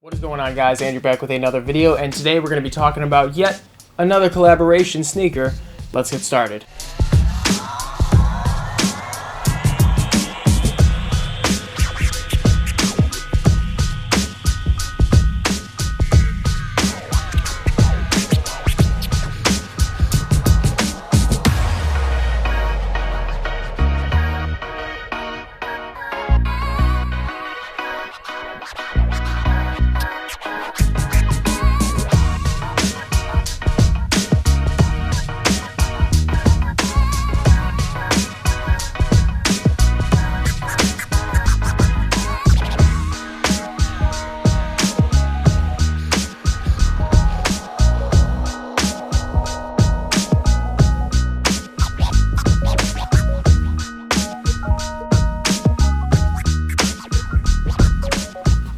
What is going on, guys? Andrew back with another video, and today we're going to be talking about yet another collaboration sneaker. Let's get started.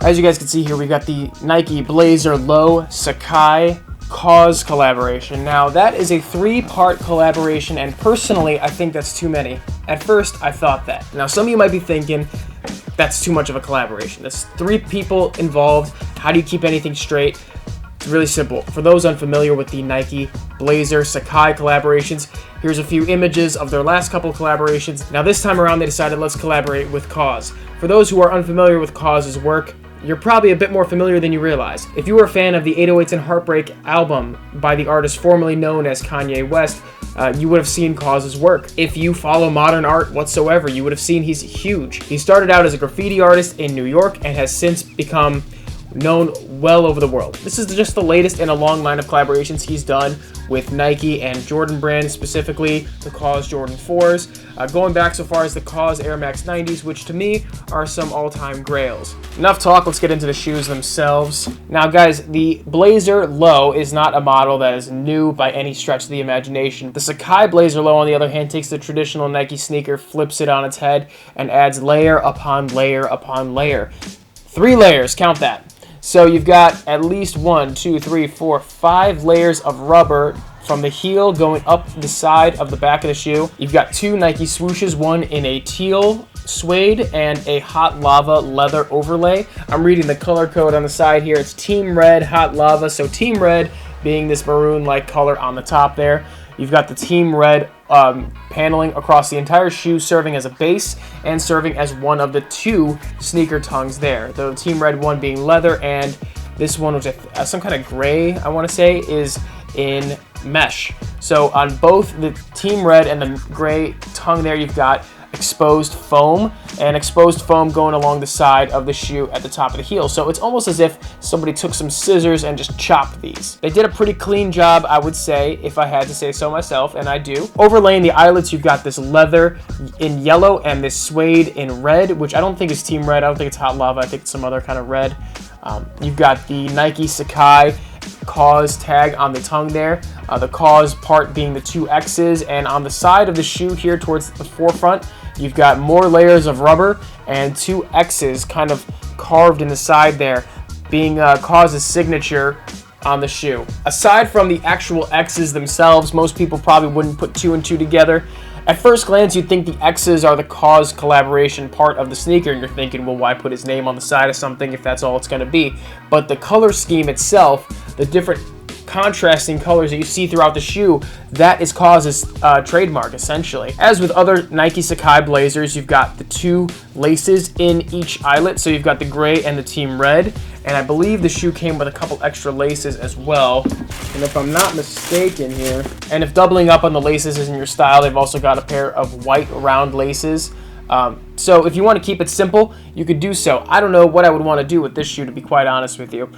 As you guys can see here, we got the Nike Blazer Low Sacai Kaws collaboration. Now, that is a 3-part collaboration, and personally, I think that's too many. At first, I thought that. Now, some of you might be thinking, that's too much of a collaboration. That's 3 people involved. How do you keep anything straight? It's really simple. For those unfamiliar with the Nike Blazer Sacai collaborations, here's a few images of their last couple collaborations. Now, this time around, they decided let's collaborate with Kaws. For those who are unfamiliar with Kaws' work, you're probably a bit more familiar than you realize. If you were a fan of the 808s and Heartbreak album by the artist formerly known as Kanye West, you would have seen Kaws' work. If you follow modern art whatsoever, you would have seen he's huge. He started out as a graffiti artist in New York and has since become known well over the world. This is just the latest in a long line of collaborations he's done with Nike and Jordan brands, specifically the Kaws Jordan 4s, going back so far as the Kaws Air Max 90s, which to me are some all-time grails. Enough talk, let's get into the shoes themselves. Now guys, the Blazer Low is not a model that is new by any stretch of the imagination. The Sacai Blazer Low, on the other hand, takes the traditional Nike sneaker, flips it on its head, and adds layer upon layer upon layer. 3 layers, count that. So you've got at least 1, 2, 3, 4, 5 layers of rubber from the heel going up the side of the back of the shoe. You've got 2 Nike swooshes, one in a teal suede and a hot lava leather overlay. I'm reading the color code on the side here. It's Team Red Hot Lava. So Team Red being this maroon-like color on the top there. You've got the Team Red paneling across the entire shoe, serving as a base and serving as one of the 2 sneaker tongues there. The Team Red one being leather, and this one, which is some kind of gray, I want to say, is in mesh. So on both the Team Red and the gray tongue there, you've got exposed foam, and exposed foam going along the side of the shoe at the top of the heel. So it's almost as if somebody took some scissors and just chopped these. They did a pretty clean job, I would say, if I had to say so myself, and I do. Overlaying the eyelets, you've got this leather in yellow and this suede in red, which I don't think is Team Red. I don't think it's Hot Lava. I think it's some other kind of red. You've got the Nike Sacai Kaws tag on the tongue there. The Kaws part being the 2 X's, and on the side of the shoe here towards the forefront, you've got more layers of rubber and 2 X's kind of carved in the side there, being Kaws' signature on the shoe. Aside from the actual X's themselves, most people probably wouldn't put 2 and 2 together. At first glance, you'd think the X's are the Kaws collaboration part of the sneaker, and you're thinking, well, why put his name on the side of something if that's all it's going to be? But the color scheme itself, the different contrasting colors that you see throughout the shoe, that is Kaws' trademark, essentially. As with other Nike Sacai Blazers, you've got the 2 laces in each eyelet, so you've got the gray and the Team Red, and I believe the shoe came with a couple extra laces as well, and if I'm not mistaken here, and if doubling up on the laces isn't your style, they've also got a pair of white round laces. So if you want to keep it simple, you could do so. I don't know what I would want to do with this shoe, to be quite honest with you.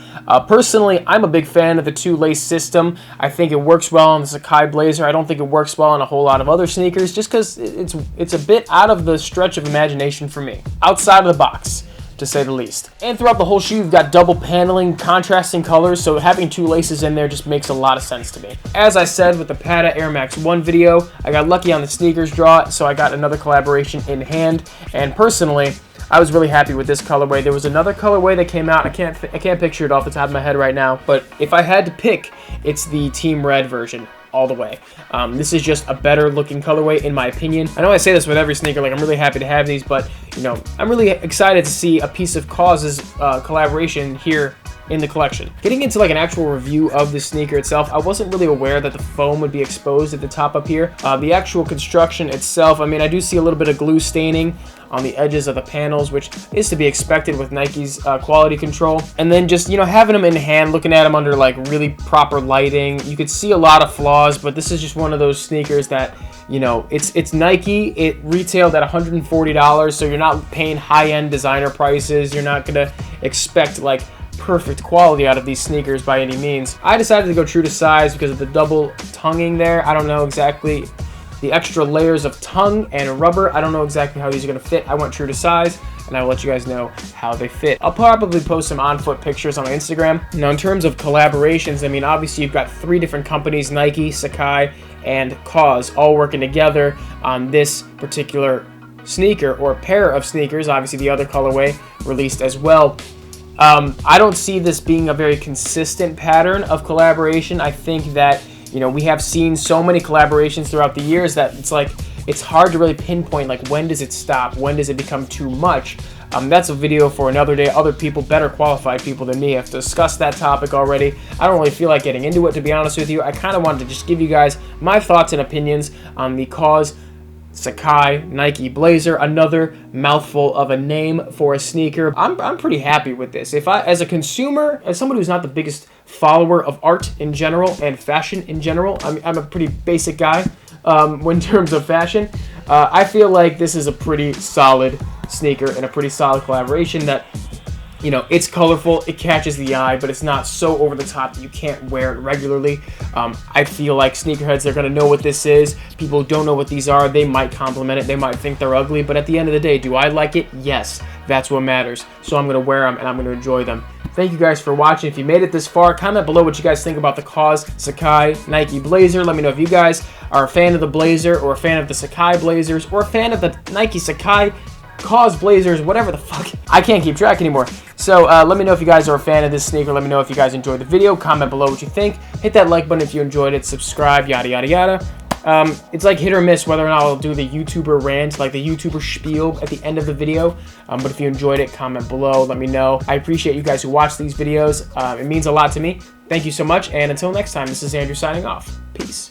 Personally, I'm a big fan of the 2-lace system. I think it works well on the Sacai Blazer. I don't think it works well on a whole lot of other sneakers, just because it's a bit out of the stretch of imagination for me. Outside of the box, to say the least. And throughout the whole shoe, you've got double paneling, contrasting colors, so having 2 laces in there just makes a lot of sense to me. As I said with the Pata Air Max 1 video, I got lucky on the sneakers draw, so I got another collaboration in hand, and personally, I was really happy with this colorway. There was another colorway that came out, I can't picture it off the top of my head right now, but if I had to pick, it's the Team Red version. all the way. This is just a better looking colorway in my opinion. I know I say this with every sneaker, like I'm really happy to have these, but you know, I'm really excited to see a piece of Kaws' collaboration here in the collection. Getting into like an actual review of the sneaker itself, I wasn't really aware that the foam would be exposed at the top up here. The actual construction itself, I mean, I do see a little bit of glue staining on the edges of the panels, which is to be expected with Nike's quality control. And then just, you know, having them in hand, looking at them under like really proper lighting, you could see a lot of flaws, but this is just one of those sneakers that, you know, it's Nike. It retailed at $140, so you're not paying high-end designer prices. You're not gonna expect like perfect quality out of these sneakers by any means. I decided to go true to size because of the double tonguing there. I don't know exactly the extra layers of tongue and rubber. I don't know exactly how these are gonna fit. I went true to size, and I'll let you guys know how they fit. I'll probably post some on-foot pictures on my Instagram. Now, in terms of collaborations, I mean, obviously you've got 3 different companies, Nike, Sacai, and Kaws, all working together on this particular sneaker or pair of sneakers. Obviously, the other colorway released as well. I don't see this being a very consistent pattern of collaboration. I think that, you know, we have seen so many collaborations throughout the years that it's like, it's hard to really pinpoint, like, when does it stop? When does it become too much? That's a video for another day. Other people, better qualified people than me, have discussed that topic already. I don't really feel like getting into it, to be honest with you. I kind of wanted to just give you guys my thoughts and opinions on the Kaws Sacai Nike Blazer, another mouthful of a name for a sneaker. I'm pretty happy with this. If I, as a consumer, as someone who's not the biggest follower of art in general and fashion in general, I'm a pretty basic guy in terms of fashion. I feel like this is a pretty solid sneaker and a pretty solid collaboration that, you know, it's colorful, it catches the eye, but it's not so over the top that you can't wear it regularly. I feel like sneakerheads, they're going to know what this is. People who don't know what these are, they might compliment it, they might think they're ugly, but at the end of the day, do I like it? Yes, that's what matters. So I'm going to wear them and I'm going to enjoy them. Thank you guys for watching. If you made it this far, comment below what you guys think about the Kaws Sacai Nike Blazer. Let me know if you guys are a fan of the Blazer or a fan of the Sacai Blazers or a fan of the Nike Sacai Kaws Blazers, whatever the fuck. I can't keep track anymore. So let me know if you guys are a fan of this sneaker. Let me know if you guys enjoyed the video. Comment below what you think. Hit that like button if you enjoyed it. Subscribe, yada, yada, yada. It's like hit or miss whether or not I'll do the YouTuber rant, like the YouTuber spiel at the end of the video. But if you enjoyed it, comment below. Let me know. I appreciate you guys who watch these videos. It means a lot to me. Thank you so much. And until next time, this is Andrew signing off. Peace.